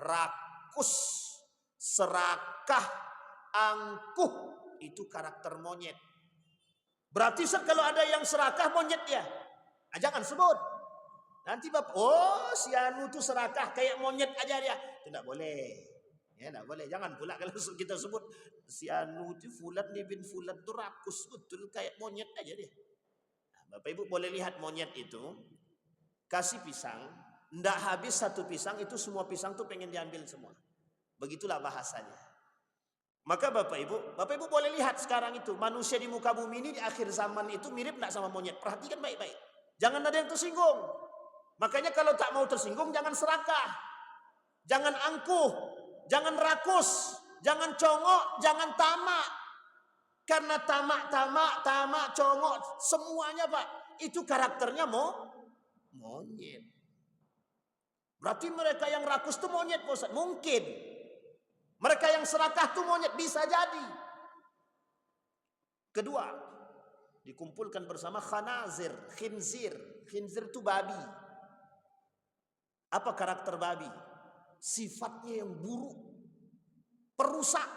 rakus, serakah, angkuh, itu karakter monyet. Berarti kalau ada yang serakah monyet dia, jangan sebut. Nanti bapak, oh si anu tuh serakah kayak monyet aja dia, itu tidak boleh. Ya tidak boleh. Jangan pula kalau kita sebut si anu itu Fulan bin Fulan tuh rakus betul kayak monyet aja dia. Nah, Bapak Ibu boleh lihat monyet itu kasih pisang, ndak habis satu pisang itu semua pisang tuh pengen diambil semua. Begitulah bahasanya. Maka Bapak Ibu boleh lihat sekarang itu manusia di muka bumi ini di akhir zaman itu mirip enggak sama monyet. Perhatikan baik-baik. Jangan ada yang tersinggung. Makanya kalau tak mau tersinggung jangan serakah. Jangan angkuh, jangan rakus, jangan congok, jangan tamak. Karena tamak, congok semuanya Pak, itu karakternya monyet. Berarti mereka yang rakus itu monyet Pak Ustaz? Mungkin. Mereka yang serakah itu monyet, bisa jadi. Kedua, dikumpulkan bersama khanazir, khinzir. Khinzir itu babi. Apa karakter babi? Sifatnya yang buruk, perusak.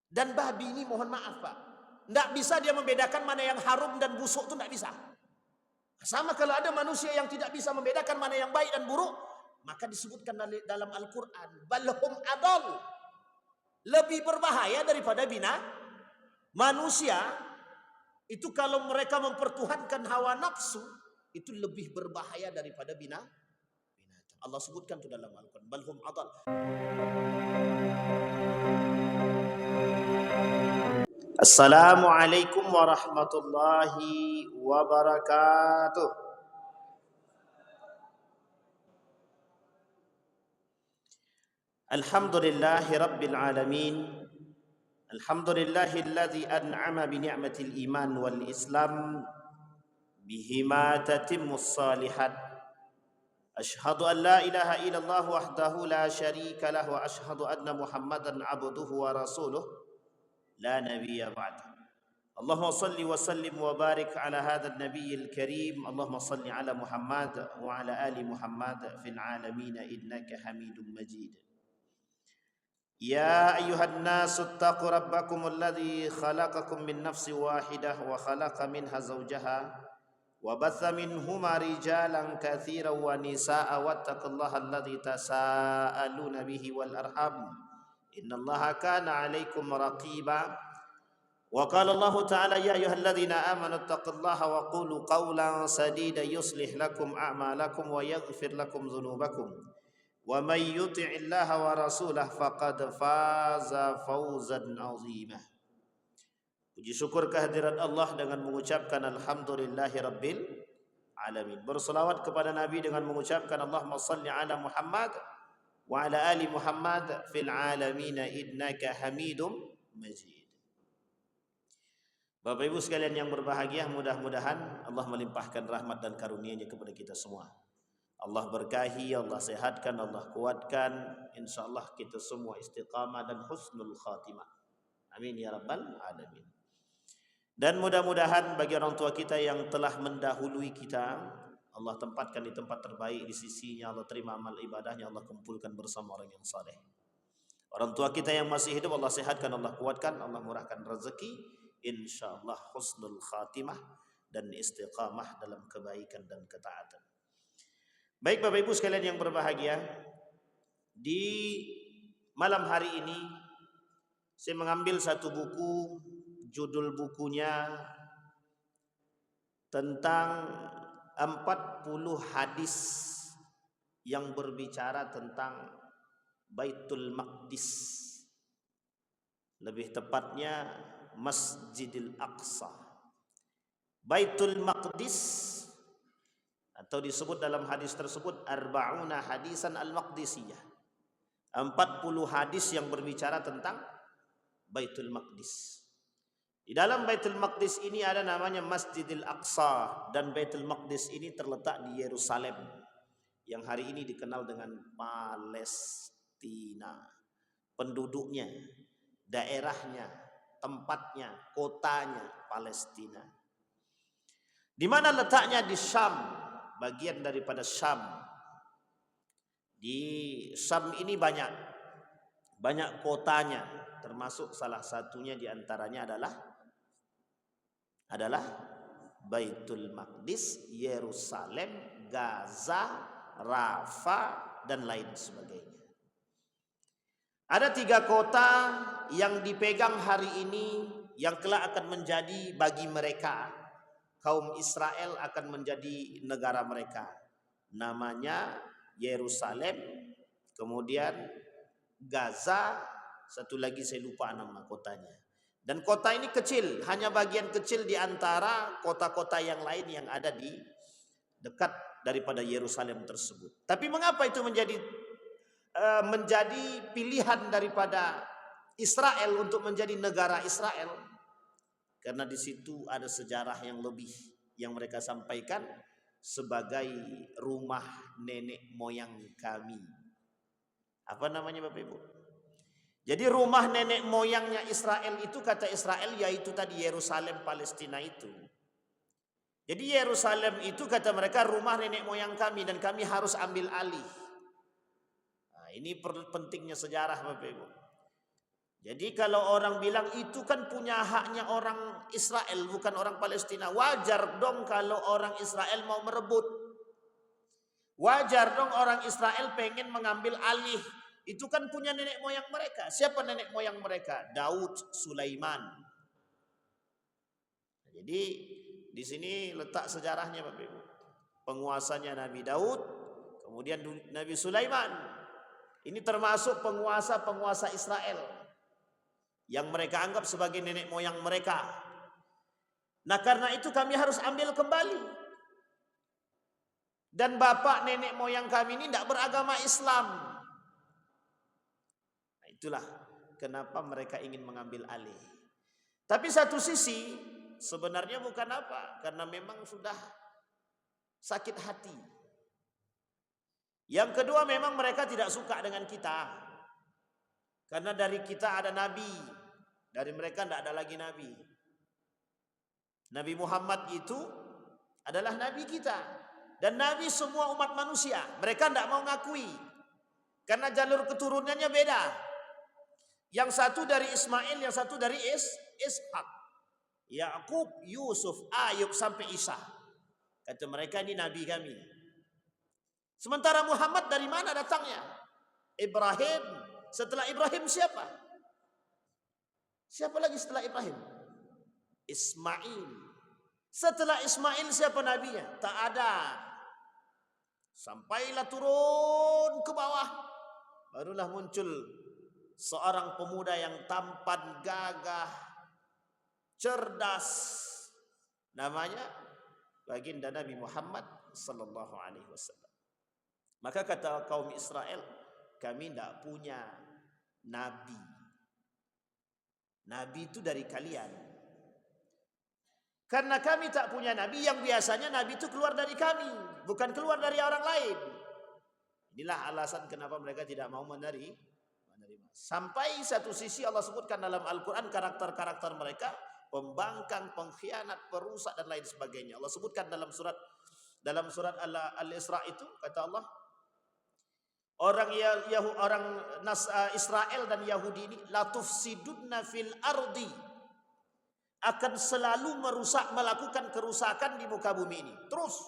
Dan babi ini mohon maaf Pak, tidak bisa dia membedakan mana yang harum dan busuk, itu tidak bisa. Sama kalau ada manusia yang tidak bisa membedakan mana yang baik dan buruk, maka disebutkan dalam Al-Quran, balhum adal, lebih berbahaya daripada manusia. Itu kalau mereka mempertuhankan hawa nafsu, itu lebih berbahaya daripada binatang. Allah sebutkan itu dalam Al-Quran, balhum adal. Assalamualaikum warahmatullahi wabarakatuh. Alhamdulillahi rabbil alamin. Alhamdulillahilladzi an'ama bi ni'matil iman wal islam bihima tatimmus salihat. Ashhadu an la ilaha illallah wahdahu la syarika lah wa ashhadu anna Muhammadan abduhu wa rasuluh la nabiyya ba'da. Allahumma salli wa sallim wa barik ala hadzal nabiyil karim. Allahumma salli ala Muhammad wa ala ali Muhammad fil alamin innaka Hamidum Majid. Ya ayyuhan nasu ittaqu rabbakum alladhi khalaqakum min nafsin wahidah wa khalaqa minha zawjaha wa batha minhuma rijalan katsiran wa nisaa'a wattaqullaha alladhi tasaaluna bihi wal arham innallaha kana 'alaikum raqiba. Wa qala Allah ta'ala ya ayyuhalladzina amanu ittaqullaha wa qulu qawlan sadida yuslih lakum a'malakum wa yaghfir lakum dhunubakum. Wa may yuti'illaha wa rasulahu faqad faza fawzan 'azima. Puji syukur kehadirat Allah dengan mengucapkan alhamdulillahi rabbil alamin. Berselawat kepada Nabi dengan mengucapkan Allahumma salli ala Muhammad wa ala ali Muhammad fil alamin innaka Hamidum Majid. Bapak Ibu sekalian yang berbahagia, mudah-mudahan Allah melimpahkan rahmat dan karunia-Nya kepada kita semua. Allah berkahi, Allah sehatkan, Allah kuatkan. InsyaAllah kita semua istiqamah dan husnul khatimah. Amin ya rabbal alamin. Dan mudah-mudahan bagi orang tua kita yang telah mendahului kita, Allah tempatkan di tempat terbaik di sisinya. Allah terima amal ibadahnya, Allah kumpulkan bersama orang yang saleh. Orang tua kita yang masih hidup, Allah sehatkan, Allah kuatkan, Allah murahkan rezeki. InsyaAllah husnul khatimah dan istiqamah dalam kebaikan dan ketaatan. Baik Bapak Ibu sekalian yang berbahagia, di malam hari ini saya mengambil satu buku, judul bukunya tentang 40 hadis yang berbicara tentang Baitul Maqdis. Lebih tepatnya Masjidil Aqsa. Baitul Maqdis atau disebut dalam hadis tersebut arba'una hadisan al-Maqdisiyah. 40 hadis yang berbicara tentang Baitul Maqdis. Di dalam Baitul Maqdis ini ada namanya Masjidil Aqsa, dan Baitul Maqdis ini terletak di Yerusalem yang hari ini dikenal dengan Palestina. Penduduknya, daerahnya, tempatnya, kotanya Palestina. Di mana letaknya? Di Syam, bagian daripada Syam. Di Syam ini banyak kotanya, termasuk salah satunya diantaranya adalah Baitul Maqdis, Yerusalem, Gaza, Rafa, dan lain sebagainya. Ada 3 kota yang dipegang hari ini yang kelak akan menjadi bagi mereka, kaum Israel akan menjadi negara mereka. Namanya Yerusalem, kemudian Gaza, satu lagi saya lupa nama kotanya. Dan kota ini kecil, hanya bagian kecil di antara kota-kota yang lain yang ada di dekat daripada Yerusalem tersebut. Tapi mengapa itu menjadi pilihan daripada Israel untuk menjadi negara Israel? Karena di situ ada sejarah yang lebih yang mereka sampaikan sebagai rumah nenek moyang kami. Apa namanya Bapak Ibu? Jadi rumah nenek moyangnya Israel itu, kata Israel, yaitu tadi Yerusalem Palestina itu. Jadi Yerusalem itu kata mereka rumah nenek moyang kami dan kami harus ambil alih. Nah, ini pentingnya sejarah Bapak Ibu. Jadi kalau orang bilang itu kan punya haknya orang Israel bukan orang Palestina, wajar dong kalau orang Israel mau merebut. Wajar dong orang Israel pengen mengambil alih. Itu kan punya nenek moyang mereka. Siapa nenek moyang mereka? Daud, Sulaiman. Jadi di sini letak sejarahnya Bapak Ibu. Penguasanya Nabi Daud, kemudian Nabi Sulaiman. Ini termasuk penguasa-penguasa Israel yang mereka anggap sebagai nenek moyang mereka. Nah karena itu kami harus ambil kembali. Dan bapak nenek moyang kami ini tidak beragama Islam. Nah, itulah kenapa mereka ingin mengambil alih. Tapi satu sisi sebenarnya bukan apa, karena memang sudah sakit hati. Yang kedua memang mereka tidak suka dengan kita. Karena dari kita ada nabi, dari mereka tidak ada lagi nabi. Nabi Muhammad itu adalah nabi kita. Dan nabi semua umat manusia. Mereka tidak mau ngakui. Karena jalur keturunannya beda. Yang satu dari Ismail, yang satu dari Ishak. Yakub, Yusuf, Ayub sampai Isa. Kata mereka ini nabi kami. Sementara Muhammad dari mana datangnya? Ibrahim. Setelah Ibrahim siapa? Siapa lagi setelah Ibrahim? Ismail. Setelah Ismail siapa nabinya? Tak ada. Sampailah turun ke bawah, barulah muncul seorang pemuda yang tampan, gagah, cerdas. Namanya baginda Nabi Muhammad sallallahu alaihi wasallam. Maka kata kaum Israel, kami tidak punya nabi. Nabi itu dari kalian. Karena kami tak punya nabi, yang biasanya nabi itu keluar dari kami, bukan keluar dari orang lain. Inilah alasan kenapa mereka tidak mau menerima. Sampai satu sisi Allah sebutkan dalam Al-Quran karakter-karakter mereka, pembangkang, pengkhianat, perusak dan lain sebagainya. Allah sebutkan dalam surat Al-Isra itu, kata Allah, orang Israel dan Yahudi ini la tufsiduna fil ardi, akan selalu melakukan kerusakan di muka bumi ini. Terus.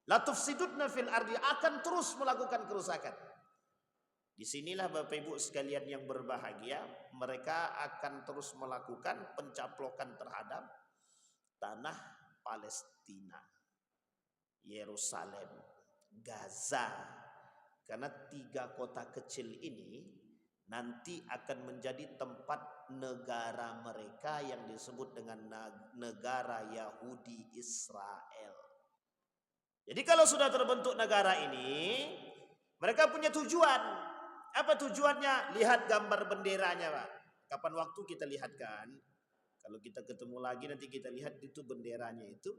La tufsiduna fil ardi, akan terus melakukan kerusakan. Disinilah Bapak Ibu sekalian yang berbahagia, mereka akan terus melakukan pencaplokan terhadap tanah Palestina, Yerusalem, Gaza. Karena 3 kota kecil ini nanti akan menjadi tempat negara mereka yang disebut dengan negara Yahudi Israel. Jadi kalau sudah terbentuk negara ini, mereka punya tujuan. Apa tujuannya? Lihat gambar benderanya, Pak. Kapan waktu kita lihatkan? Kalau kita ketemu lagi nanti kita lihat itu benderanya itu.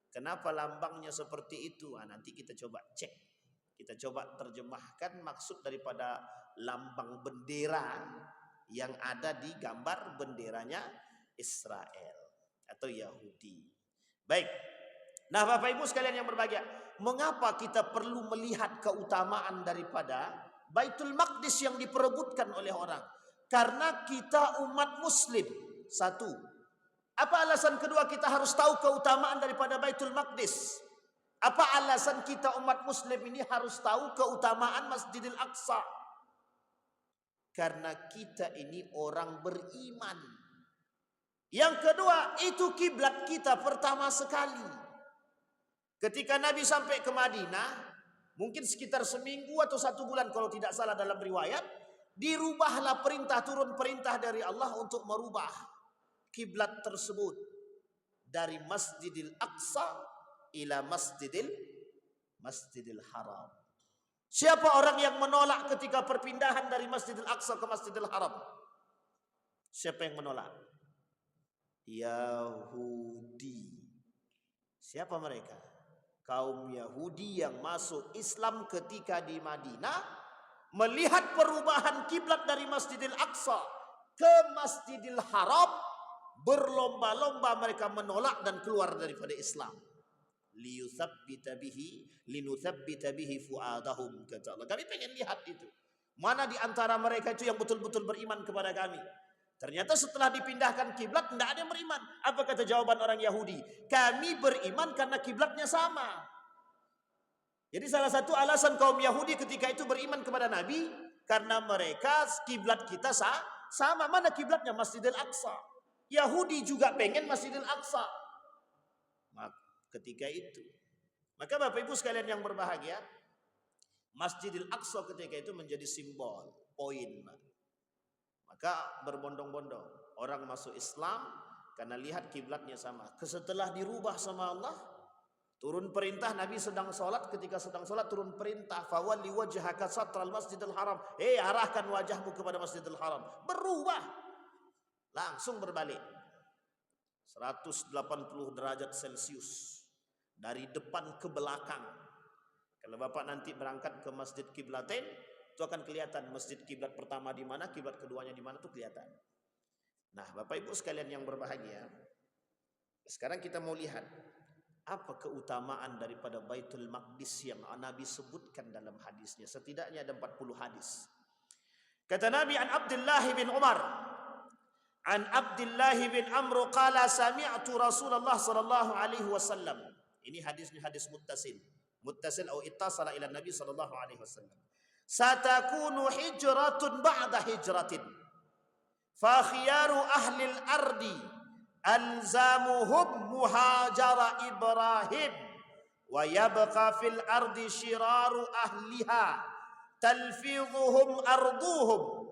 Kenapa lambangnya seperti itu? Nah, nanti kita coba cek. Kita coba terjemahkan maksud daripada lambang bendera yang ada di gambar benderanya Israel atau Yahudi. Baik, Nah, Bapak Ibu sekalian yang berbahagia, mengapa kita perlu melihat keutamaan daripada Baitul Maqdis yang diperebutkan oleh orang? Karena kita umat muslim. Satu. Apa alasan kedua kita harus tahu keutamaan daripada Baitul Maqdis? Apa alasan kita umat muslim ini harus tahu keutamaan Masjidil Aqsa? Karena kita ini orang beriman. Yang kedua, itu kiblat kita pertama sekali. Ketika Nabi sampai ke Madinah, mungkin sekitar seminggu atau 1 bulan kalau tidak salah dalam riwayat, dirubahlah turun perintah dari Allah untuk merubah kiblat tersebut dari Masjidil Aqsa ila Masjidil Haram. Siapa orang yang menolak ketika perpindahan dari Masjidil Aqsa ke Masjidil Haram? Siapa yang menolak? Yahudi. Siapa mereka? Kaum Yahudi yang masuk Islam ketika di Madinah, melihat perubahan kiblat dari Masjidil Aqsa ke Masjidil Haram, berlomba-lomba mereka menolak dan keluar daripada Islam. Linuthabbita bihi fuadahum, kata Allah. Kami pengen lihat itu. Mana di antara mereka itu yang betul-betul beriman kepada kami? Ternyata setelah dipindahkan kiblat tidak ada yang beriman. Apa kata jawaban orang Yahudi? Kami beriman karena kiblatnya sama. Jadi salah satu alasan kaum Yahudi ketika itu beriman kepada Nabi, karena mereka kiblat kita sama. Mana kiblatnya? Masjidil Aqsa. Yahudi juga pengen Masjidil Aqsa. Ketika itu, maka Bapak Ibu sekalian yang berbahagia, Masjidil Aqsa ketika itu menjadi simbol, poin. Maka berbondong-bondong orang masuk Islam karena lihat kiblatnya sama. Setelah dirubah sama Allah, turun perintah. Nabi sedang sholat, ketika sedang sholat turun perintah, fawalli wajhaka satral Masjidil Haram. Arahkan wajahmu kepada Masjidil Haram. Berubah, langsung berbalik 180 derajat Celcius dari depan ke belakang. Kalau Bapak nanti berangkat ke Masjid Kiblatain, itu akan kelihatan masjid kiblat pertama di mana, kiblat keduanya di mana, itu kelihatan. Nah, Bapak Ibu sekalian yang berbahagia, sekarang kita mau lihat apa keutamaan daripada Baitul Maqdis yang Nabi sebutkan dalam hadisnya. Setidaknya ada 40 hadis. Kata Nabi, an Abdullah bin Umar, an Abdullah bin Amr qala sami'tu Rasulullah sallallahu alaihi wasallam. Ini hadisnya hadis muttasil atau ittasala ila Nabi sallallahu alaihi wasallam. Satakunu hijratun ba'da hijratin, fa khiyaru ahli al-ardi alzamuhum muhajara Ibrahim, wa yabqa fil ardi shiraru ahliha talfidhuhum arduhum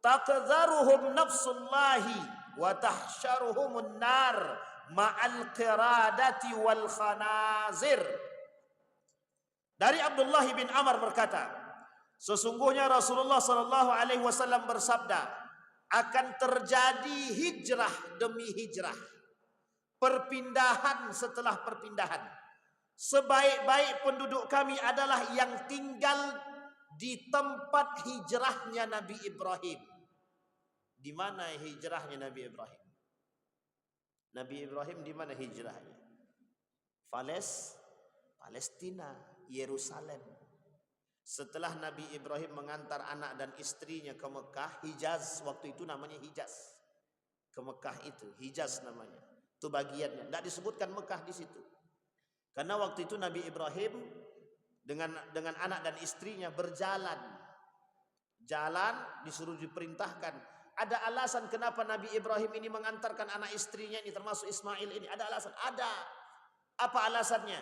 taqdharuhum nafsullahi wa tahsyaruhumun nar ma'al qiradati wal khanazir. Dari Abdullah bin Amr berkata, sesungguhnya Rasulullah sallallahu alaihi wasallam bersabda, akan terjadi hijrah demi hijrah, perpindahan setelah perpindahan. Sebaik-baik penduduk kami adalah yang tinggal di tempat hijrahnya Nabi Ibrahim. Di mana hijrahnya Nabi Ibrahim? Nabi Ibrahim di mana hijrahnya? Palestina, Yerusalem. Setelah Nabi Ibrahim mengantar anak dan istrinya ke Mekah, Hijaz, waktu itu namanya Hijaz. Ke Mekah itu, Hijaz namanya. Itu bagiannya. Tidak disebutkan Mekah di situ. Karena waktu itu Nabi Ibrahim dengan anak dan istrinya berjalan. Jalan disuruh diperintahkan. Ada alasan kenapa Nabi Ibrahim ini mengantarkan anak istrinya ini, termasuk Ismail ini. Ada alasan. Ada. Apa alasannya?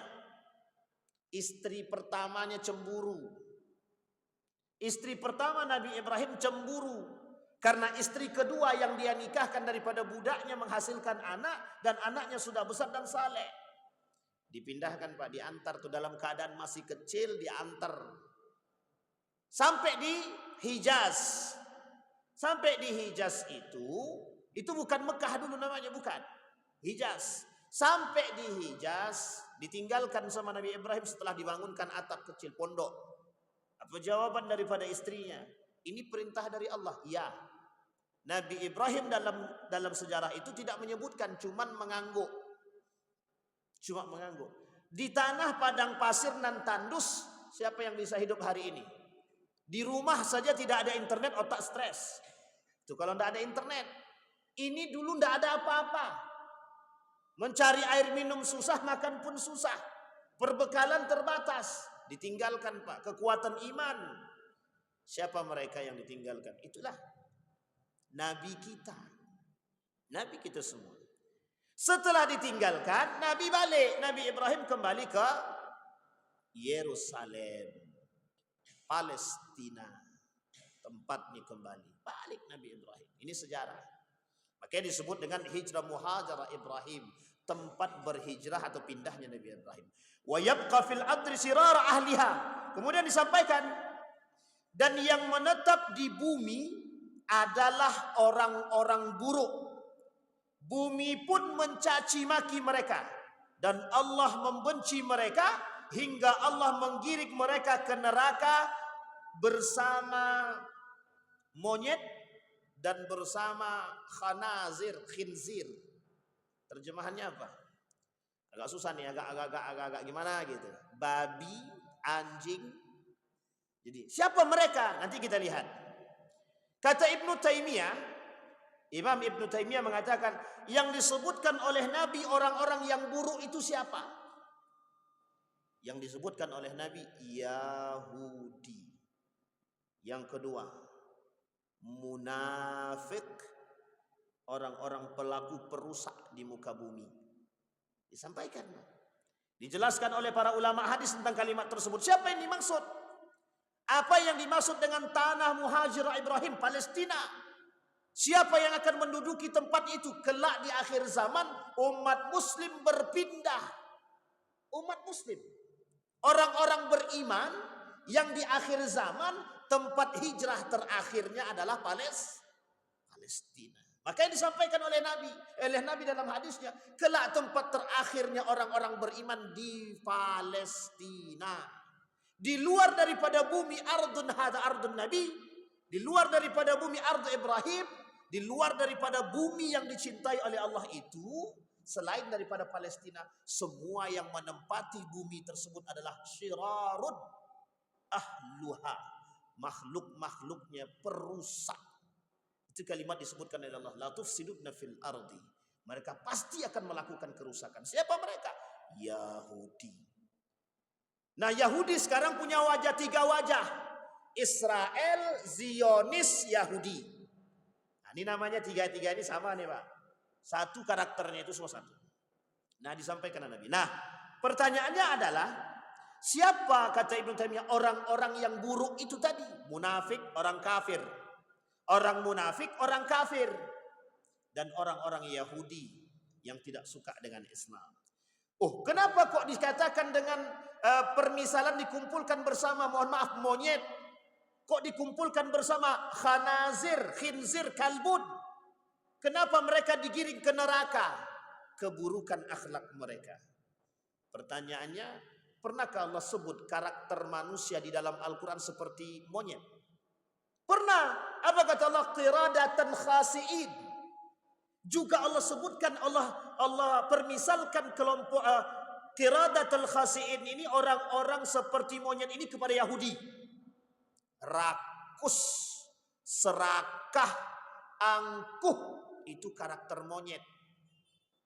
Istri pertamanya cemburu. Istri pertama Nabi Ibrahim cemburu karena istri kedua yang dia nikahkan daripada budaknya menghasilkan anak, dan anaknya sudah besar dan saleh. Dipindahkan Pak, diantar tuh dalam keadaan masih kecil, diantar sampai di Hijaz. Sampai di Hijaz itu bukan Mekah dulu namanya, bukan. Hijaz. Sampai di Hijaz ditinggalkan sama Nabi Ibrahim setelah dibangunkan atap kecil pondok. Apa jawaban daripada istrinya? Ini perintah dari Allah. Ya. Nabi Ibrahim dalam sejarah itu tidak menyebutkan, cuman mengangguk. Cuma mengangguk. Di tanah padang pasir nan tandus, siapa yang bisa hidup hari ini? Di rumah saja tidak ada internet, otak stres. Itu kalau tidak ada internet. Ini dulu tidak ada apa-apa. Mencari air minum susah, makan pun susah. Perbekalan terbatas. Ditinggalkan Pak, kekuatan iman. Siapa mereka yang ditinggalkan? Itulah Nabi kita. Nabi kita semua. Setelah ditinggalkan, Nabi balik. Nabi Ibrahim kembali ke Yerusalem, Palestina. Tempatnya kembali. Balik Nabi Ibrahim. Ini sejarah. Makanya disebut dengan hijrah muhajirah Ibrahim. Tempat berhijrah atau pindahnya Nabi Ibrahim. Wa yabqa fil adri sirara ahliha. Kemudian disampaikan. Dan yang menetap di bumi adalah orang-orang buruk. Bumi pun mencaci maki mereka. Dan Allah membenci mereka hingga Allah menggiring mereka ke neraka bersama monyet dan bersama khinzir. Terjemahannya apa? Agak susah nih, agak gimana gitu. Babi, anjing. Jadi siapa mereka? Nanti kita lihat. Kata Ibnu Taimiyah, Imam Ibnu Taimiyah mengatakan, yang disebutkan oleh Nabi orang-orang yang buruk itu siapa? Yang disebutkan oleh Nabi Yahudi. Yang kedua, munafik, orang-orang pelaku perusak di muka bumi. Disampaikan, dijelaskan oleh para ulama hadis tentang kalimat tersebut. Siapa yang dimaksud? Apa yang dimaksud dengan tanah muhajirah Ibrahim, Palestina? Siapa yang akan menduduki tempat itu? Kelak di akhir zaman umat muslim berpindah. Umat muslim, orang-orang beriman yang di akhir zaman tempat hijrah terakhirnya adalah Palestina. Makanya disampaikan oleh Nabi dalam hadisnya, kelak tempat terakhirnya orang-orang beriman di Palestina. Di luar daripada bumi ardun hada ardun Nabi, di luar daripada bumi ardun Ibrahim, di luar daripada bumi yang dicintai oleh Allah itu, selain daripada Palestina, semua yang menempati bumi tersebut adalah syirarun ahluha, makhluk-makhluknya perusak. Itu kalimat disebutkan oleh Allah, la tufsiduna fil ardi. Mereka pasti akan melakukan kerusakan. Siapa mereka? Yahudi. Nah, Yahudi sekarang punya wajah, 3 wajah. Israel, Zionis, Yahudi. Nah, ini namanya 3 ini sama nih Pak. Satu karakternya itu semua satu. Nah, disampaikan Nabi. Nah, pertanyaannya adalah, siapa kata Ibnu Taimiyah orang-orang yang buruk itu tadi? Munafik, orang kafir. Orang munafik, orang kafir. Dan orang-orang Yahudi yang tidak suka dengan Islam. Oh, kenapa kok dikatakan dengan permisalan dikumpulkan bersama, mohon maaf, monyet? Kok dikumpulkan bersama khinzir, kalbun? Kenapa mereka digiring ke neraka? Keburukan akhlak mereka. Pertanyaannya, pernahkah Allah sebut karakter manusia di dalam Al-Quran seperti monyet? Pernah. Apa kata Allah? Qiradatan khasi'in. Juga Allah sebutkan, Allah permisalkan kelompok qiradatul khasi'in ini, orang-orang seperti monyet ini kepada Yahudi. Rakus, serakah, angkuh, itu karakter monyet.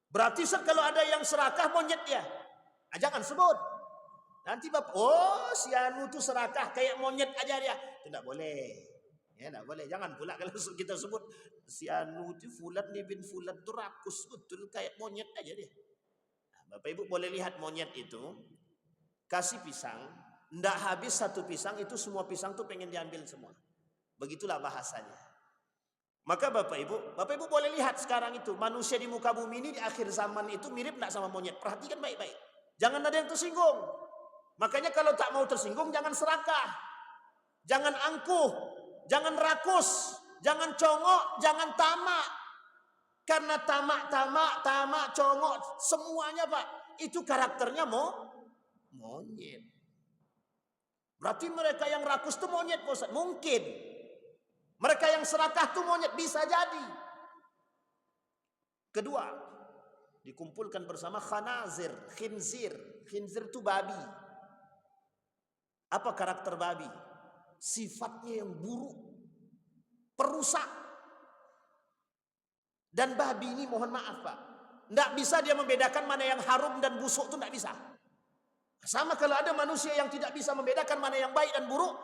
Berarti kalau ada yang serakah monyet ya, jangan sebut. Nanti bapak, oh si anu tuh serakah kayak monyet aja dia. Itu tidak boleh. Ya, tidak boleh. Jangan pula kalau kita sebut si anu itu Fulan bin Fulan itu rakus, betul kayak monyet aja dia. Nah, Bapak Ibu boleh lihat monyet itu, kasih pisang, tidak habis satu pisang, itu semua pisang tuh pengen diambil semua. Begitulah bahasanya. Maka Bapak Ibu boleh lihat sekarang itu manusia di muka bumi ini di akhir zaman itu mirip tidak sama monyet. Perhatikan baik-baik. Jangan ada yang tersinggung. Makanya kalau tak mau tersinggung, jangan serakah, jangan angkuh, jangan rakus, jangan congok, jangan tamak. Karena tamak, congok, semuanya Pak, itu karakternya monyet. Berarti mereka yang rakus itu monyet, Ustaz? Mungkin. Mereka yang serakah itu monyet, bisa jadi. Kedua, dikumpulkan bersama khanazir, khinzir. Khinzir itu babi. Apa karakter babi? Sifatnya yang buruk, perusak. Dan babi ini mohon maaf Pak, tidak bisa dia membedakan mana yang harum dan busuk, itu tidak bisa. Sama kalau ada manusia yang tidak bisa membedakan mana yang baik dan buruk,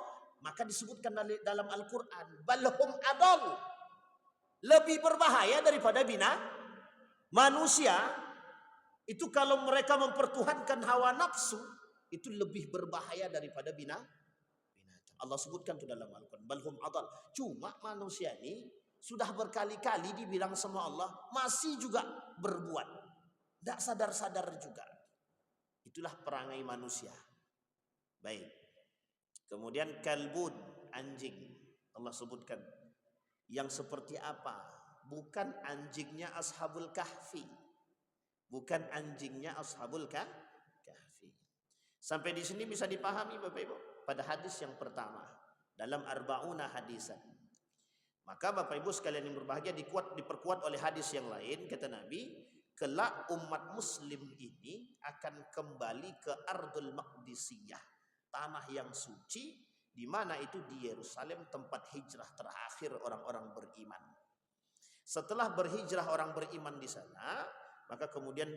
maka disebutkan dalam Al-Quran, balhum adal, lebih berbahaya daripada manusia. Itu kalau mereka mempertuhankan hawa nafsu, itu lebih berbahaya daripada binatang. Allah sebutkan itu dalam Al-Quran, balhum adal. Cuma manusia ini sudah berkali-kali dibilang sama Allah, masih juga berbuat, tidak sadar-sadar juga. Itulah perangai manusia. Baik. Kemudian kalbun, anjing. Allah sebutkan. Yang seperti apa? Bukan anjingnya Ashabul Kahfi. Bukan anjingnya Ashabul Kahfi. Sampai di sini bisa dipahami Bapak Ibu pada hadis yang pertama dalam arba'una hadisan. Maka Bapak Ibu sekalian yang berbahagia diperkuat oleh hadis yang lain, kata Nabi, kelak umat muslim ini akan kembali ke Ardul Maqdisiyah, tanah yang suci, di mana itu di Yerusalem tempat hijrah terakhir orang-orang beriman. Setelah berhijrah orang beriman di sana, maka kemudian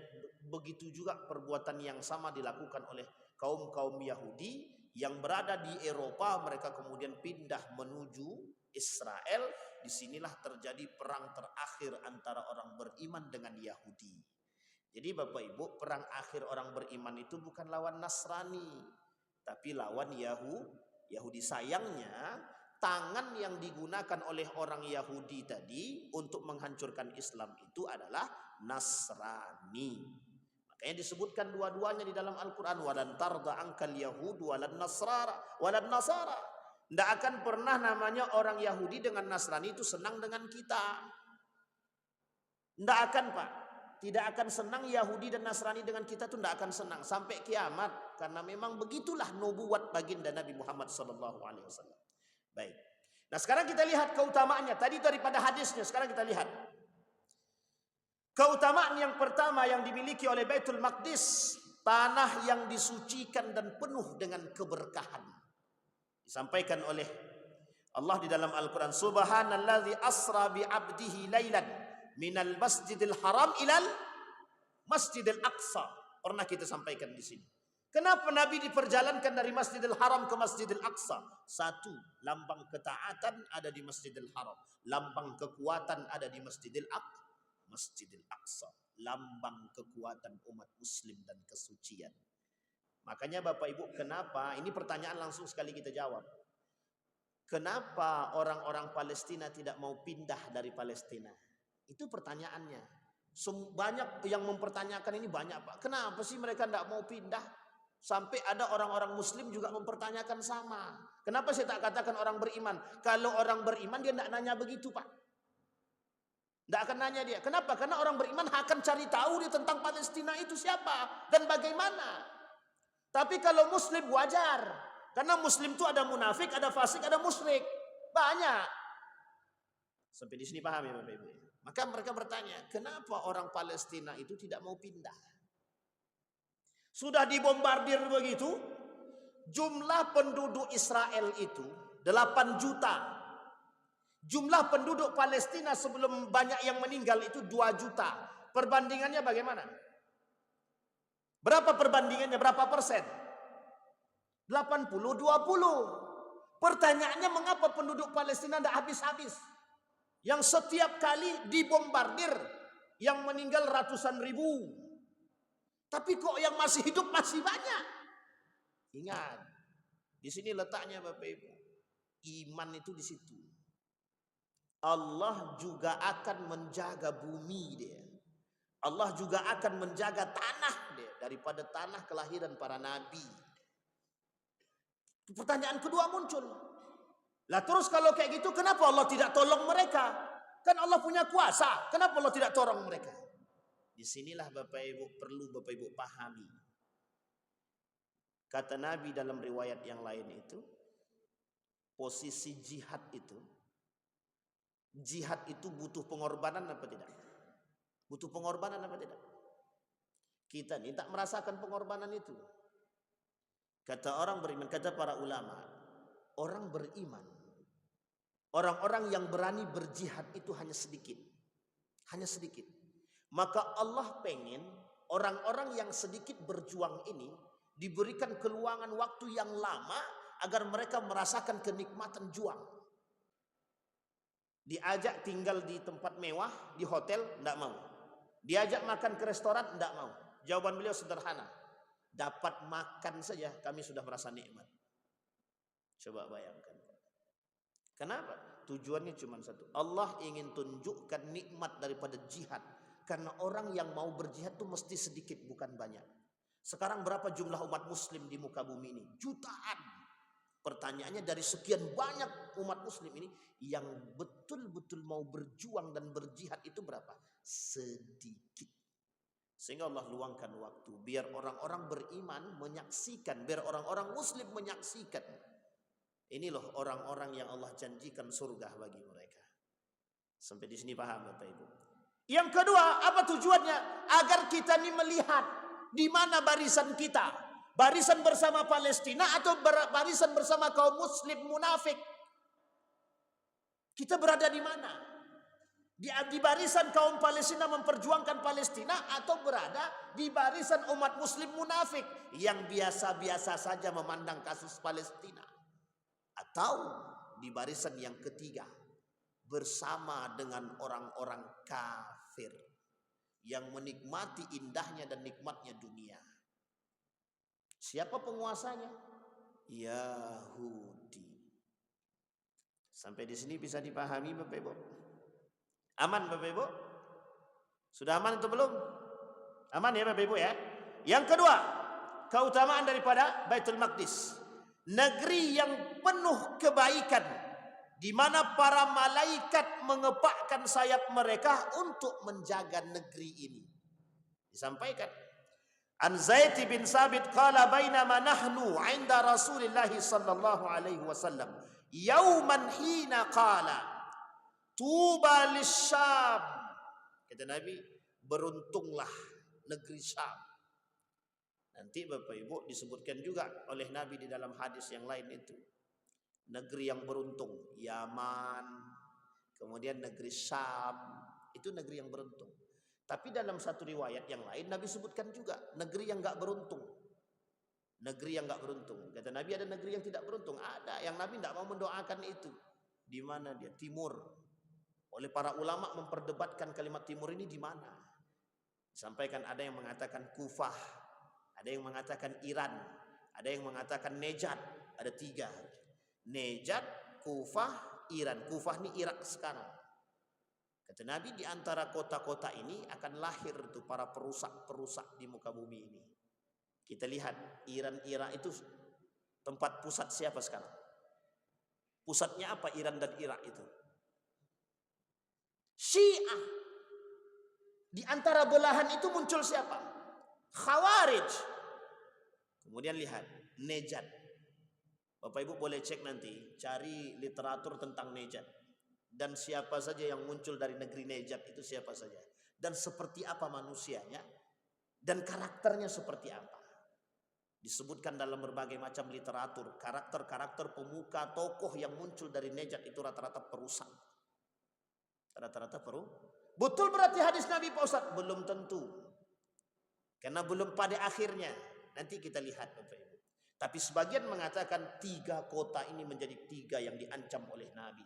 begitu juga perbuatan yang sama dilakukan oleh kaum-kaum Yahudi yang berada di Eropa. Mereka kemudian pindah menuju Israel. Disinilah terjadi perang terakhir antara orang beriman dengan Yahudi. Jadi Bapak Ibu, perang akhir orang beriman itu bukan lawan Nasrani, tapi lawan Yahudi. Sayangnya tangan yang digunakan oleh orang Yahudi tadi untuk menghancurkan Islam itu adalah Nasrani. Makanya disebutkan dua-duanya di dalam Al-Quran, walan tarda angkal yahud walan nasara. Tidak akan pernah namanya orang Yahudi dengan Nasrani itu senang dengan kita. Tidak akan Pak. Tidak akan senang Yahudi dan Nasrani dengan kita itu, tidak akan senang sampai kiamat. Karena memang begitulah nubuat baginda Nabi Muhammad SAW. Baik. Nah sekarang kita lihat keutamaannya. Tadi daripada hadisnya, sekarang kita lihat. Keutamaan yang pertama yang dimiliki oleh Baitul Maqdis, tanah yang disucikan dan penuh dengan keberkahan. Disampaikan oleh Allah di dalam Al-Quran, Subhanalladzi asra bi abdihi lailan minal masjidil haram ilal masjidil aqsa. Pernah kita sampaikan di sini. Kenapa Nabi diperjalankan dari Masjidil Haram ke Masjidil Aqsa? Satu, lambang ketaatan ada di Masjidil Haram. Lambang kekuatan ada di Masjidil Aqsa. Lambang kekuatan umat muslim dan kesucian. Makanya Bapak Ibu, kenapa? Ini pertanyaan langsung sekali kita jawab. Kenapa orang-orang Palestina tidak mau pindah dari Palestina? Itu pertanyaannya. Banyak yang mempertanyakan ini, banyak Pak. Kenapa sih mereka tidak mau pindah? Sampai ada orang-orang muslim juga mempertanyakan sama. Kenapa saya tak katakan orang beriman? Kalau orang beriman dia tidak nanya begitu Pak. Tidak akan nanya dia. Kenapa? Karena orang beriman akan cari tahu dia tentang Palestina itu siapa dan bagaimana. Tapi kalau muslim wajar. Karena muslim itu ada munafik, ada fasik, ada musyrik. Banyak. Sampai di sini paham ya Bapak Ibu? Maka mereka bertanya, kenapa orang Palestina itu tidak mau pindah? Sudah dibombardir begitu, jumlah penduduk Israel itu 8 juta. Jumlah penduduk Palestina sebelum banyak yang meninggal itu 2 juta. Perbandingannya bagaimana? Berapa perbandingannya? Berapa persen? 80-20. Pertanyaannya, mengapa penduduk Palestina tidak habis-habis? Yang setiap kali dibombardir, yang meninggal ratusan ribu. Tapi kok yang masih hidup masih banyak? Ingat, di sini letaknya Bapak Ibu. Iman itu di situ. Allah juga akan menjaga bumi dia. Allah juga akan menjaga tanah dia daripada tanah kelahiran para nabi. Pertanyaan kedua muncul. Lah terus kalau kayak gitu, kenapa Allah tidak tolong mereka? Kan Allah punya kuasa. Kenapa Allah tidak tolong mereka? Disinilah Bapak Ibu perlu Bapak Ibu pahami. Kata Nabi dalam riwayat yang lain itu, posisi jihad itu butuh pengorbanan apa tidak? Butuh pengorbanan apa tidak? Kita nih tak merasakan pengorbanan itu. Kata orang beriman, kata para ulama, orang beriman, orang-orang yang berani berjihad itu hanya sedikit. Hanya sedikit. Maka Allah pengen orang-orang yang sedikit berjuang ini diberikan keluangan waktu yang lama agar mereka merasakan kenikmatan juang. Diajak tinggal di tempat mewah, di hotel, tidak mau. Diajak makan ke restoran, tidak mau. Jawaban beliau sederhana. Dapat makan saja kami sudah merasa nikmat. Coba bayangkan. Kenapa? Tujuannya cuma satu. Allah ingin tunjukkan nikmat daripada jihad. Karena orang yang mau berjihad itu mesti sedikit, bukan banyak. Sekarang berapa jumlah umat muslim di muka bumi ini? Jutaan. Pertanyaannya, dari sekian banyak umat muslim ini, yang betul-betul mau berjuang dan berjihad itu berapa? Sedikit. Sehingga Allah luangkan waktu biar orang-orang beriman menyaksikan, biar orang-orang muslim menyaksikan. Ini loh orang-orang yang Allah janjikan surga bagi mereka. Sampai di sini paham Bapak Ibu? Yang kedua, apa tujuannya? Agar kita ini melihat di mana barisan kita. Barisan bersama Palestina atau barisan bersama kaum muslim munafik. Kita berada di mana? Di barisan kaum Palestina memperjuangkan Palestina atau berada di barisan umat muslim munafik yang biasa-biasa saja memandang kasus Palestina, atau di barisan yang ketiga bersama dengan orang-orang kafir yang menikmati indahnya dan nikmatnya dunia. Siapa penguasanya? Yahudi. Sampai di sini bisa dipahami Bapak Ibu? Aman Bapak Ibu? Sudah aman atau belum? Aman ya Bapak Ibu ya? Yang kedua, keutamaan daripada Baitul Maqdis. Negeri yang penuh kebaikan, di mana para malaikat mengepakkan sayap mereka untuk menjaga negeri ini. Disampaikan. An Zaid bin Sabit qala bainama nahnu 'inda Rasulillah sallallahu alaihi wasallam yauman hina qala Tuba lisyam. Kata Nabi, beruntunglah negeri Syam. Nanti Bapak Ibu disebutkan juga oleh Nabi di dalam hadis yang lain itu. Negeri yang beruntung, Yaman, kemudian negeri Syam, itu negeri yang beruntung. Tapi dalam satu riwayat yang lain Nabi sebutkan juga negeri yang enggak beruntung. Negeri yang enggak beruntung. Kata Nabi, ada negeri yang tidak beruntung, ada yang Nabi tidak mau mendoakan itu. Di mana dia? Timur. Oleh para ulama memperdebatkan kalimat timur ini di mana. Disampaikan ada yang mengatakan Kufah, ada yang mengatakan Iran, ada yang mengatakan Nejad. Ada tiga. Nejad, Kufah, Iran. Kufah ini Irak sekarang. Kata Nabi, di antara kota-kota ini akan lahir tuh para perusak-perusak di muka bumi ini. Kita lihat Iran, Irak itu tempat pusat siapa sekarang? Pusatnya apa Iran dan Irak itu? Syiah. Di antara belahan itu muncul siapa? Khawarij. Kemudian lihat Nejad. Bapak Ibu boleh cek nanti, cari literatur tentang Nejad. Dan siapa saja yang muncul dari negeri Nejad itu siapa saja. Dan seperti apa manusianya. Dan karakternya seperti apa. Disebutkan dalam berbagai macam literatur. Karakter-karakter pemuka, tokoh yang muncul dari Nejad itu rata-rata perusak. Rata-rata betul berarti hadis Nabi Pak Ustaz? Belum tentu. Karena belum pada akhirnya. Nanti kita lihat Bapak Ibu. Tapi sebagian mengatakan tiga kota ini menjadi tiga yang diancam oleh Nabi.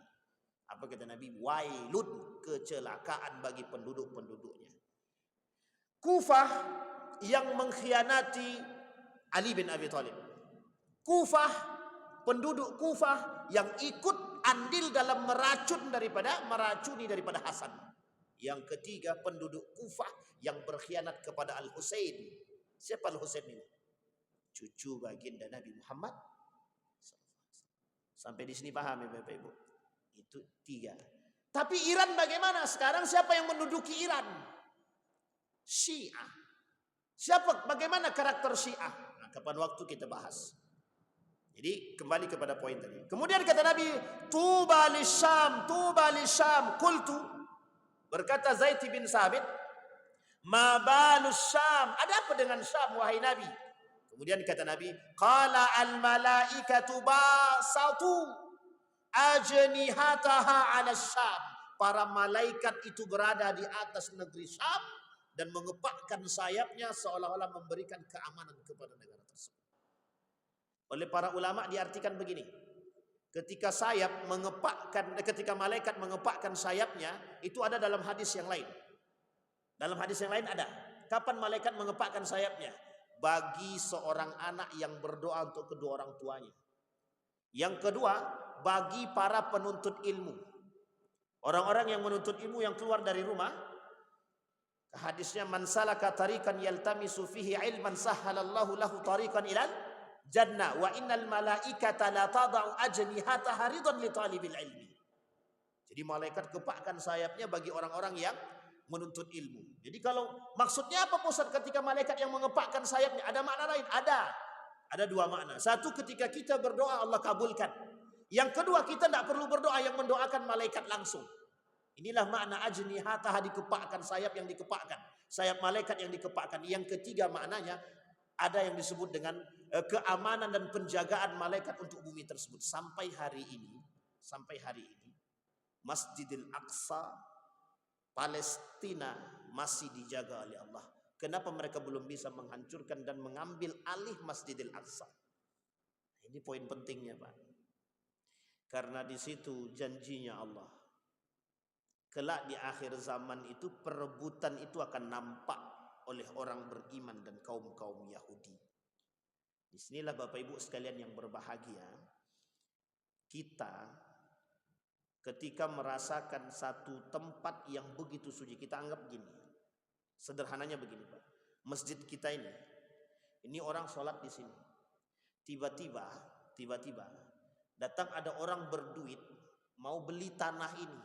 Apa kata Nabi? Wailun, kecelakaan bagi penduduk-penduduknya. Kufah yang mengkhianati Ali bin Abi Thalib. Kufah, penduduk Kufah yang ikut andil dalam meracuni daripada Hasan. Yang ketiga, penduduk Kufah yang berkhianat kepada Al-Husain. Siapa Al-Husain ini? Cucu baginda Nabi Muhammad. Sampai di sini paham ya Bapak Ibu? Itu tiga. Tapi Iran bagaimana? Sekarang siapa yang menduduki Iran? Syiah. Bagaimana karakter Syiah? Nah, kapan waktu kita bahas. Jadi kembali kepada poin tadi. Kemudian kata Nabi, Tuba lisyam, Tuba lisyam. Qultu, berkata Zaid bin Sabit, Ma balus Syam? Ada apa dengan Syam wahai Nabi? Kemudian kata Nabi, qala al malaikatu basatu ajnihataha 'ala Syam. Para malaikat itu berada di atas negeri Syam dan mengepakkan sayapnya seolah-olah memberikan keamanan kepada negara tersebut. Oleh para ulama diartikan begini. Ketika malaikat mengepakkan sayapnya, itu ada dalam hadis yang lain. Dalam hadis yang lain ada. Kapan malaikat mengepakkan sayapnya? Bagi seorang anak yang berdoa untuk kedua orang tuanya. Yang kedua, bagi para penuntut ilmu. Orang-orang yang menuntut ilmu yang keluar dari rumah. Hadisnya, man salaka tariqan yaltamisu fihi ilman sahhalallahu lahu tariqan ilal jannah wa innal malaikata la tada'u ajnihataha ridan li talibil ilmi. Jadi malaikat kepakkan sayapnya bagi orang-orang yang menuntut ilmu. Jadi kalau maksudnya apa Ustaz ketika malaikat yang mengepakkan sayapnya? Ada makna lain? Ada dua makna. Satu, ketika kita berdoa Allah kabulkan. Yang kedua, kita tidak perlu berdoa, yang mendoakan malaikat langsung. Inilah makna ajnihataha, dikepakkan, sayap yang dikepakkan. Sayap malaikat yang dikepakkan. Yang ketiga maknanya, ada yang disebut dengan keamanan dan penjagaan malaikat untuk bumi tersebut. Sampai hari ini, Masjidil Aqsa Palestina masih dijaga oleh Allah. Kenapa mereka belum bisa menghancurkan dan mengambil alih Masjidil Aqsa? Ini poin pentingnya, Pak. Karena di situ janjinya Allah. Kelak di akhir zaman itu perebutan itu akan nampak oleh orang beriman dan kaum-kaum Yahudi. Disinilah Bapak Ibu sekalian yang berbahagia. Kita ketika merasakan satu tempat yang begitu suci, kita anggap gini. Sederhananya begini, Pak. Masjid kita ini orang sholat di sini. Tiba-tiba datang ada orang berduit mau beli tanah ini.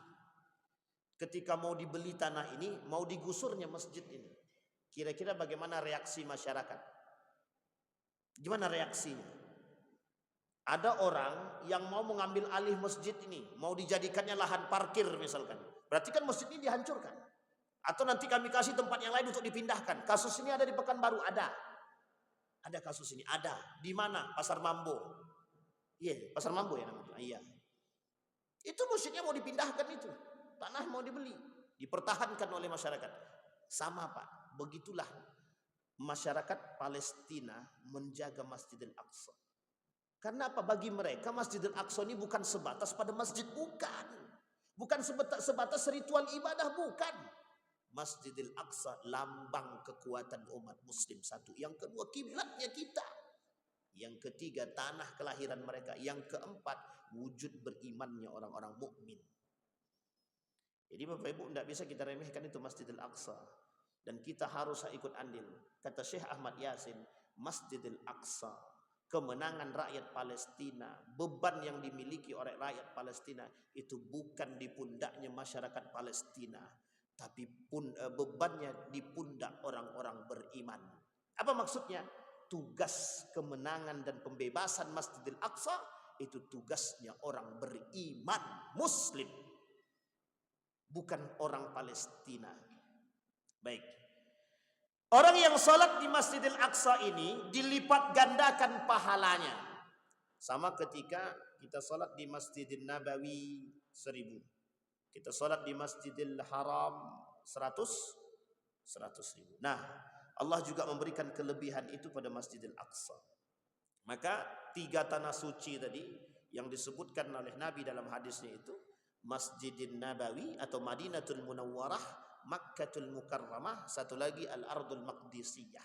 Ketika mau dibeli tanah ini, mau digusurnya masjid ini. Kira-kira bagaimana reaksi masyarakat? Gimana reaksinya? Ada orang yang mau mengambil alih masjid ini, mau dijadikannya lahan parkir misalkan. Berarti kan masjid ini dihancurkan. Atau nanti kami kasih tempat yang lain untuk dipindahkan. Kasus ini ada di Pekanbaru, ada. Ada kasus ini, ada. Di mana? Pasar Mambo. Iya, Pasar Mambo ya namanya. Iya. Itu masjidnya mau dipindahkan itu. Tanah mau dibeli, dipertahankan oleh masyarakat. Sama, Pak, begitulah masyarakat Palestina menjaga Masjidil Aqsa. Karena apa? Bagi mereka Masjidil Aqsa ini bukan sebatas pada masjid, bukan. Bukan sebatas ritual ibadah, bukan. Masjidil Aqsa lambang kekuatan umat muslim, satu. Yang kedua, kiblatnya kita. Yang ketiga, tanah kelahiran mereka. Yang keempat, wujud berimannya orang-orang mukmin. Jadi Bapak Ibu, tidak bisa kita remehkan itu Masjidil Aqsa. Dan kita harus ikut andil. Kata Syekh Ahmad Yasin, Masjidil Aqsa, kemenangan rakyat Palestina, beban yang dimiliki oleh rakyat Palestina, itu bukan di pundaknya masyarakat Palestina, tapi bebannya di pundak orang-orang beriman. Apa maksudnya? Tugas kemenangan dan pembebasan Masjidil Aqsa, itu tugasnya orang beriman muslim, bukan orang Palestina. Baik. Orang yang sholat di Masjidil Aqsa ini dilipat gandakan pahalanya. Sama ketika kita sholat di Masjidil Nabawi 1000. Kita sholat di Masjidil Haram 100 ribu. Nah, Allah juga memberikan kelebihan itu pada Masjidil Aqsa. Maka 3 tanah suci tadi yang disebutkan oleh Nabi dalam hadisnya itu, Masjidil Nabawi atau Madinatul Munawwarah, Makkatul Mukarramah, satu lagi Al-Ardul Maqdisiyah.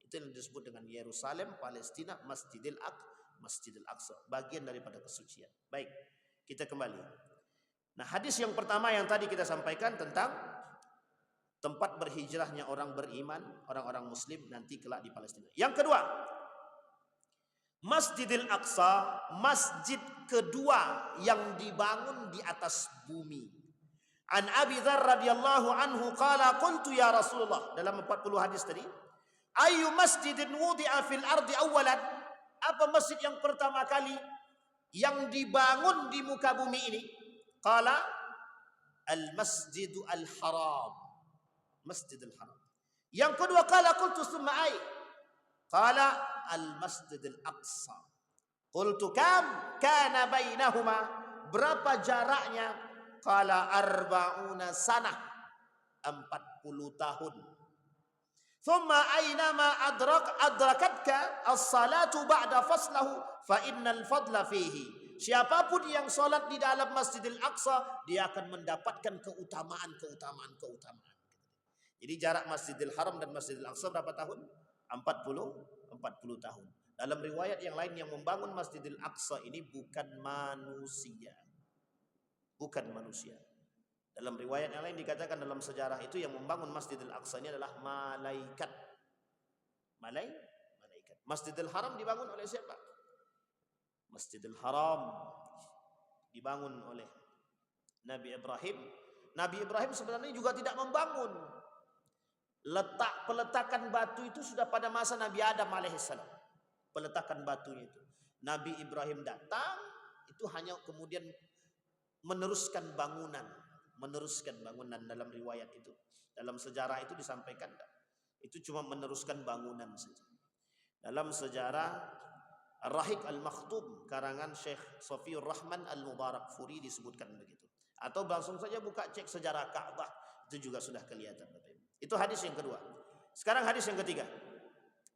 Itu yang disebut dengan Yerusalem, Palestina, Masjidil Aqsa, bagian daripada kesucian. Baik, kita kembali. Nah, hadis yang pertama yang tadi kita sampaikan tentang tempat berhijrahnya orang beriman, orang-orang muslim nanti kelak di Palestina. Yang kedua, Masjidil Aqsa, masjid kedua yang dibangun di atas bumi. An Abi Dzar radhiyallahu anhu qala qultu ya Rasulullah, dalam 40 hadis tadi, ayu masjidin wudi'a fil ardi awwalan, apa masjid yang pertama kali yang dibangun di muka bumi ini? Qala al masjidul haram, Masjidil Haram. Yang kedua, qala qultu summa ai? Qala al-Masjidil Aqsa. Qultu kam kana bainahuma? Berapa jaraknya? Qala arba'una sanah. 40 tahun. Thumma aynama adrakatka as-salatu ba'da faslahu fa innal fadla fihi. Siapapun yang salat di dalam Masjidil Aqsa, dia akan mendapatkan keutamaan. Jadi jarak Masjidil Haram dan Masjidil Aqsa berapa tahun? 40 tahun. Dalam riwayat yang lain, yang membangun Masjidil Aqsa ini bukan manusia. Bukan manusia. Dalam riwayat yang lain dikatakan dalam sejarah itu yang membangun Masjidil Aqsa ini adalah malaikat. Malaikat. Masjidil Haram dibangun oleh siapa? Masjidil Haram dibangun oleh Nabi Ibrahim. Nabi Ibrahim sebenarnya juga tidak membangun. Peletakan batu itu sudah pada masa Nabi Adam alaihissalam. Peletakan batunya itu. Nabi Ibrahim datang, itu hanya kemudian meneruskan bangunan dalam riwayat itu. Dalam sejarah itu disampaikan, itu cuma meneruskan bangunan saja. Dalam sejarah Ar-Rahiq Al-Makhtub karangan Syekh Safiur Rahman Al-Mubarakfuri disebutkan begitu. Atau langsung saja buka cek sejarah Ka'bah, itu juga sudah kelihatan. Itu hadis yang kedua. Sekarang hadis yang ketiga.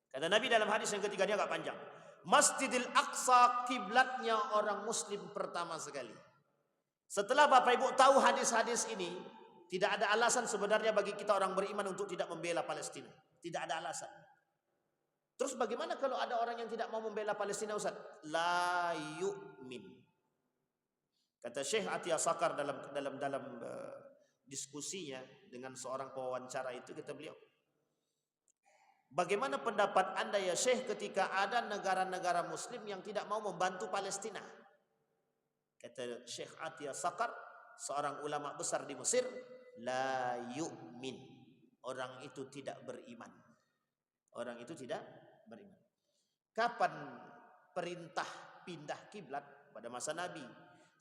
Kata Nabi dalam hadis yang ketiga, dia agak panjang. Masjidil Aqsa kiblatnya orang muslim pertama sekali. Setelah Bapak Ibu tahu hadis-hadis ini, tidak ada alasan sebenarnya bagi kita orang beriman untuk tidak membela Palestina. Tidak ada alasan. Terus bagaimana kalau ada orang yang tidak mau membela Palestina, Ustaz? La yu'min. Kata Syekh Atiyah Sakar dalam diskusinya dengan seorang pewawancara itu, kata beliau, bagaimana pendapat Anda ya Syekh ketika ada negara-negara muslim yang tidak mau membantu Palestina? Kata Syekh Atiyah Sakar, seorang ulama besar di Mesir, la yu'min. Orang itu tidak beriman. Orang itu tidak beriman. Kapan perintah pindah kiblat? Pada masa Nabi.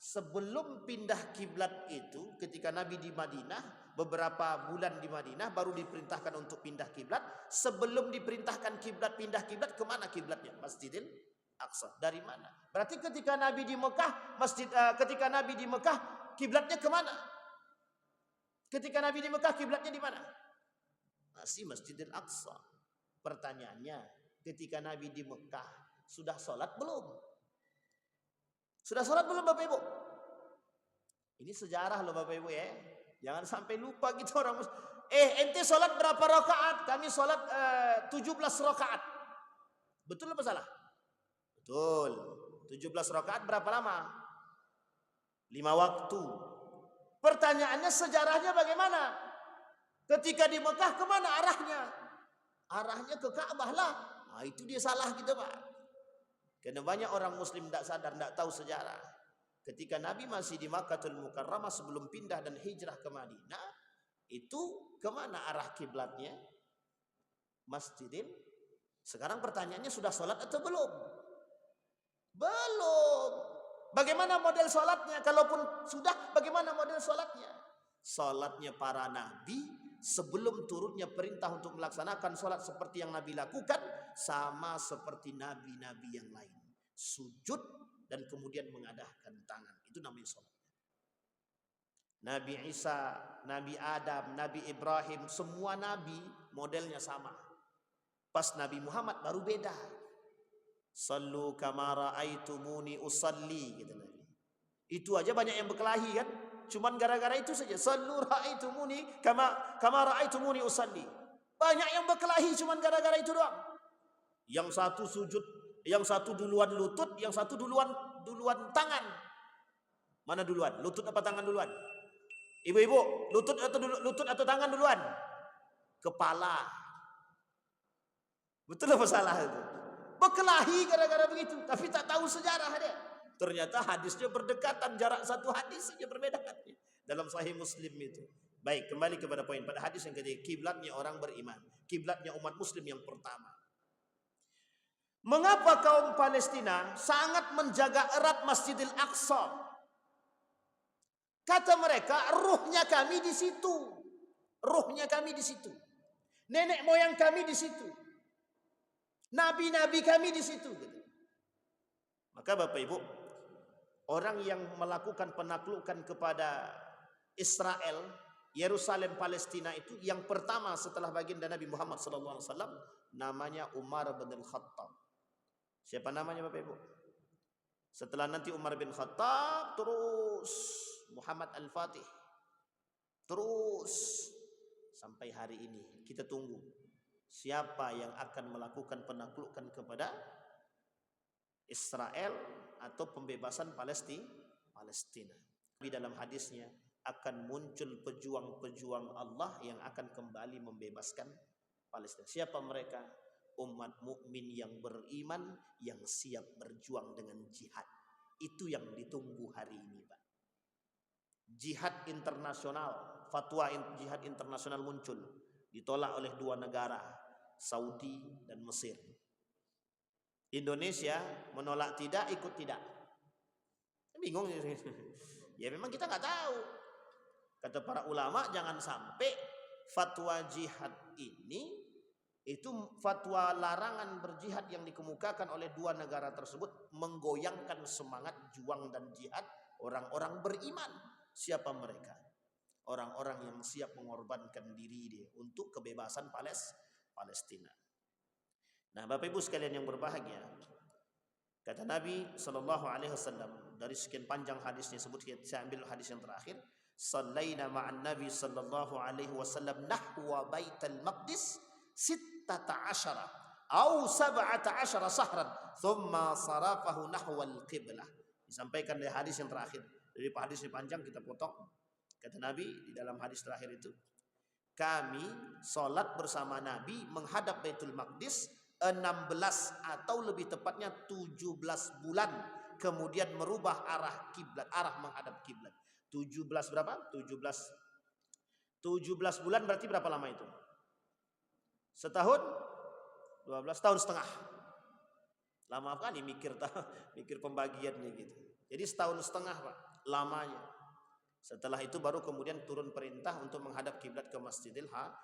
Sebelum pindah kiblat itu, ketika Nabi di Madinah, beberapa bulan di Madinah baru diperintahkan untuk pindah kiblat. Sebelum diperintahkan kiblat, pindah kiblat, kemana kiblatnya? Masjidil Aqsa. Dari mana? Berarti ketika Nabi di Mekah, ketika Nabi di Mekah, kiblatnya kemana? Ketika Nabi di Mekah, kiblatnya di mana? Masih Masjidil Aqsa. Pertanyaannya, ketika Nabi di Mekah, sudah sholat belum? Sudah sholat belum Bapak Ibu? Ini sejarah loh Bapak Ibu ya. Jangan sampai lupa kita orang muslim. Ente sholat berapa rakaat? Kami sholat 17 rakaat. Betul apa salah? Betul. 17 rakaat berapa lama? 5 waktu. Pertanyaannya, sejarahnya bagaimana? Ketika di Mekah kemana arahnya? Arahnya ke Ka'bah lah. Nah, itu dia salah kita Pak. Karena banyak orang muslim tidak sadar, tidak tahu sejarah. Ketika Nabi masih di Makkahul Mukarramah sebelum pindah dan hijrah ke Madinah, itu kemana arah kiblatnya? Masjidil. Sekarang pertanyaannya, sudah sholat atau belum? Belum. Bagaimana model sholatnya? Kalaupun sudah, bagaimana model sholatnya? Sholatnya para nabi sebelum turunnya perintah untuk melaksanakan sholat seperti yang Nabi lakukan, sama seperti nabi-nabi yang lain. Sujud dan kemudian mengadahkan tangan. Itu namanya sholat. Nabi Isa, Nabi Adam, Nabi Ibrahim, semua nabi modelnya sama. Pas Nabi Muhammad baru beda. Sallu kama ra'aitumuni usalli, gitu Nabi. Itu aja banyak yang berkelahi kan? Cuman gara-gara itu saja. Sallu ra'aitumuni kama ra'aitumuni usalli. Banyak yang berkelahi cuman gara-gara itu doang. Yang satu sujud, yang satu duluan lutut, yang satu duluan tangan. Mana duluan? Lutut apa tangan duluan? Ibu-ibu, lutut atau tangan duluan? Kepala. Betul apa salah itu? Berkelahi gara-gara begitu, tapi tak tahu sejarah dia. Ternyata hadisnya berdekatan, jarak satu hadis saja berbeda katanya. Dalam Sahih Muslim itu. Baik, kembali kepada poin pada hadis yang ketiga, kiblatnya orang beriman, kiblatnya umat muslim yang pertama. Mengapa kaum Palestina sangat menjaga erat Masjidil Aqsa? Kata mereka, ruhnya kami di situ. Ruhnya kami di situ. Nenek moyang kami di situ. Nabi-nabi kami di situ. Maka Bapak Ibu, orang yang melakukan penaklukan kepada Israel, Yerusalem, Palestina itu yang pertama setelah baginda Nabi Muhammad SAW namanya Umar bin Khattab. Siapa namanya Bapak Ibu? Setelah nanti Umar bin Khattab, terus Muhammad Al-Fatih, terus sampai hari ini kita tunggu siapa yang akan melakukan penaklukan kepada Israel atau pembebasan Palestina. Di dalam hadisnya akan muncul pejuang-pejuang Allah yang akan kembali membebaskan Palestina. Siapa mereka? Umat mukmin yang beriman yang siap berjuang dengan jihad. Itu yang ditunggu hari ini, Pak. Jihad internasional, fatwa jihad internasional muncul, ditolak oleh dua negara, Saudi dan Mesir. Indonesia menolak tidak, ikut tidak. Bingung. Ya memang kita nggak tahu. Kata para ulama, jangan sampai fatwa jihad ini itu fatwa larangan berjihad yang dikemukakan oleh dua negara tersebut menggoyangkan semangat juang dan jihad orang-orang beriman. Siapa mereka? Orang-orang yang siap mengorbankan diri dia untuk kebebasan Palestina. Nah, Bapak Ibu sekalian yang berbahagia, kata Nabi SAW dari sekian panjang hadisnya, saya ambil hadis yang terakhir. Sallaina ma'an Nabi SAW nahwa Baitul Maqdis 16 atau 17 sahran thumma sarafahu nahwal qiblah. Disampaikan dari hadis yang terakhir. Dari hadis yang panjang kita potong. Kata Nabi di dalam hadis terakhir itu, kami sholat bersama Nabi menghadap Baitul Maqdis 16 atau lebih tepatnya 17 bulan, kemudian merubah arah kiblat, arah menghadap kiblat. 17 berapa? 17 bulan berarti berapa lama itu? Setahun? 12 tahun setengah. Lama kali mikir pembagiannya gitu. Jadi setahun setengah, Pak, lamanya. Setelah itu baru kemudian turun perintah untuk menghadap kiblat ke Masjidil Haram.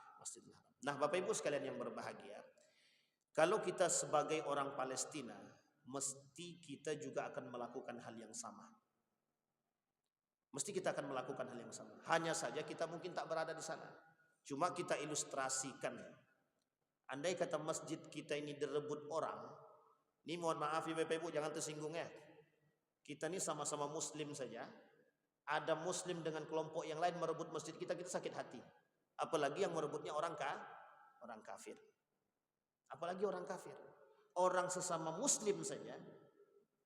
Nah, Bapak Ibu sekalian yang berbahagia, kalau kita sebagai orang Palestina, mesti kita juga akan melakukan hal yang sama. Mesti kita akan melakukan hal yang sama. Hanya saja kita mungkin tak berada di sana. Cuma kita ilustrasikan. Andai kata masjid kita ini direbut orang, ini mohon maaf ya Bapak Ibu, jangan tersinggung ya. Kita ini sama-sama muslim saja. Ada muslim dengan kelompok yang lain merebut masjid kita sakit hati. Apalagi yang merebutnya orang kafir. Apalagi orang kafir. Orang sesama muslim saja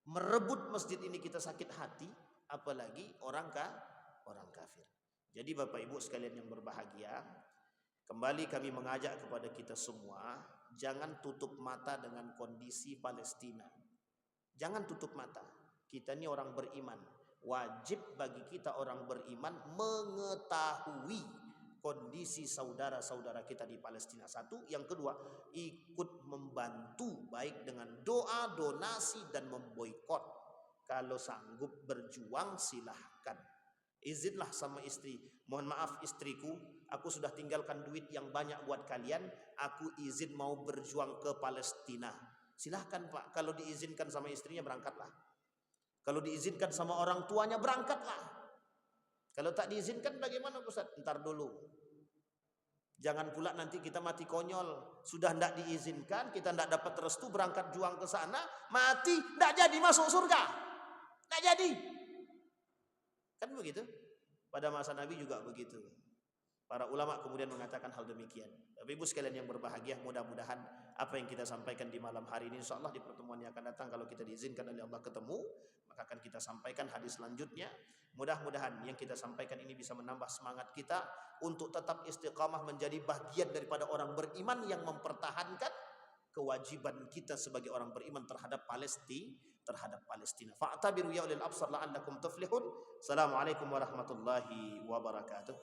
merebut masjid ini kita sakit hati, apalagi orang kafir. Jadi Bapak Ibu sekalian yang berbahagia, kembali kami mengajak kepada kita semua, jangan tutup mata dengan kondisi Palestina. Jangan tutup mata. Kita ini orang beriman. Wajib bagi kita orang beriman mengetahui kondisi saudara-saudara kita di Palestina. Satu, yang kedua, ikut membantu baik dengan doa, donasi dan memboikot. Kalau sanggup berjuang silahkan. Izinlah sama istri. Mohon maaf istriku, aku sudah tinggalkan duit yang banyak buat kalian. Aku izin mau berjuang ke Palestina. Silahkan Pak. Kalau diizinkan sama istrinya berangkatlah. Kalau diizinkan sama orang tuanya berangkatlah. Kalau tak diizinkan bagaimana Ustaz? Ntar dulu. Jangan pula nanti kita mati konyol. Sudah tidak diizinkan, kita tidak dapat restu berangkat juang ke sana, mati, tidak jadi masuk surga. Tidak jadi. Kan begitu? Pada masa Nabi juga begitu. Para ulama kemudian mengatakan hal demikian. Bapak Ibu sekalian yang berbahagia, mudah-mudahan apa yang kita sampaikan di malam hari ini, insya Allah di pertemuan yang akan datang, kalau kita diizinkan oleh Allah ketemu, maka akan kita sampaikan hadis selanjutnya. Mudah-mudahan yang kita sampaikan ini bisa menambah semangat kita untuk tetap istiqamah menjadi bagian daripada orang beriman yang mempertahankan kewajiban kita sebagai orang beriman terhadap Palestina. Fa'tabiru ya ulil absar la'allakum tuflihun. Assalamualaikum warahmatullahi wabarakatuh.